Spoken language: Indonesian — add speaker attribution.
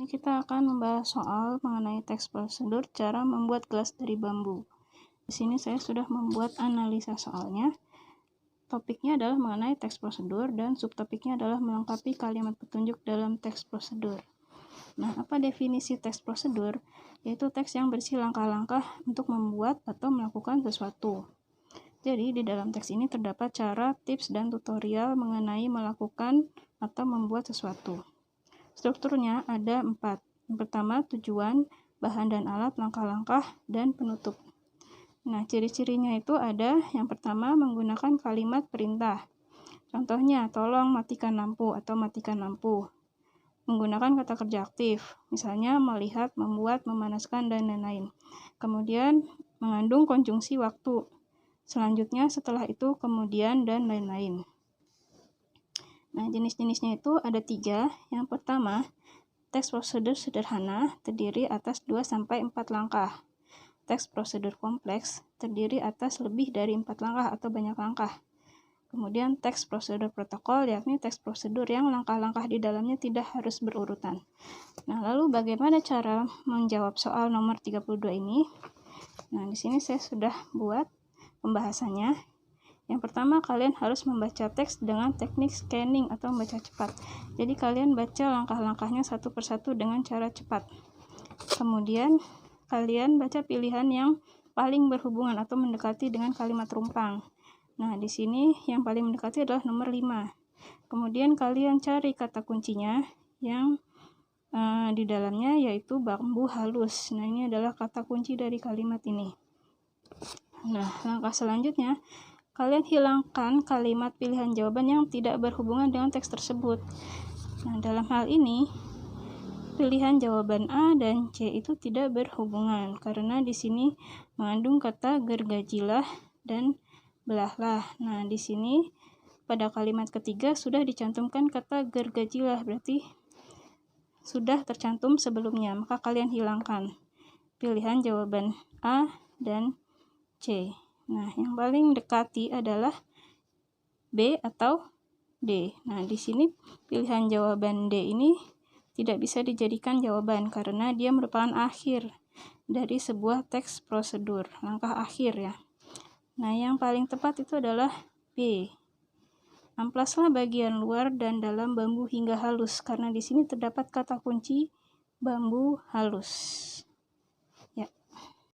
Speaker 1: kita akan membahas soal mengenai teks prosedur cara membuat gelas dari bambu. Di sini saya sudah membuat analisa soalnya. Topiknya adalah mengenai teks prosedur dan subtopiknya adalah melengkapi kalimat petunjuk dalam teks prosedur. Nah, apa definisi teks prosedur? Yaitu teks yang berisi langkah-langkah untuk membuat atau melakukan sesuatu. Jadi, di dalam teks ini terdapat cara, tips, dan tutorial mengenai melakukan atau membuat sesuatu. Strukturnya ada 4. Yang pertama, tujuan, bahan dan alat, langkah-langkah, dan penutup. Nah, ciri-cirinya itu ada yang pertama menggunakan kalimat perintah. Contohnya, tolong matikan lampu atau matikan lampu. Menggunakan kata kerja aktif, misalnya melihat, membuat, memanaskan, dan lain-lain. Kemudian, mengandung konjungsi waktu. Selanjutnya, setelah itu, kemudian, dan lain-lain. Nah, jenis-jenisnya itu ada 3. Yang pertama, teks prosedur sederhana terdiri atas 2-4 langkah. Teks prosedur kompleks terdiri atas lebih dari 4 langkah atau banyak langkah. Kemudian teks prosedur protokol, yakni teks prosedur yang langkah-langkah di dalamnya tidak harus berurutan. Nah, lalu bagaimana cara menjawab soal nomor 32 ini? Nah, di sini saya sudah buat pembahasannya. Yang pertama, kalian harus membaca teks dengan teknik scanning atau membaca cepat. Jadi kalian baca langkah-langkahnya satu persatu dengan cara cepat. Kemudian kalian baca pilihan yang paling berhubungan atau mendekati dengan kalimat rumpang. Nah, di sini yang paling mendekati adalah nomor 5. Kemudian kalian cari kata kuncinya yang di dalamnya yaitu bambu halus. Nah, ini adalah kata kunci dari kalimat ini. Nah, langkah selanjutnya, kalian hilangkan kalimat pilihan jawaban yang tidak berhubungan dengan teks tersebut. Nah, dalam hal ini, pilihan jawaban A dan C itu tidak berhubungan karena di sini mengandung kata gergajilah dan belahlah. Nah, di sini pada kalimat ketiga sudah dicantumkan kata gergajilah, berarti sudah tercantum sebelumnya, maka kalian hilangkan pilihan jawaban A dan C. Nah, yang paling dekati adalah B atau D. Nah, di sini pilihan jawaban D ini tidak bisa dijadikan jawaban karena dia merupakan akhir dari sebuah teks prosedur, langkah akhir ya. Nah, yang paling tepat itu adalah B. Amplaslah bagian luar dan dalam bambu hingga halus karena di sini terdapat kata kunci bambu halus.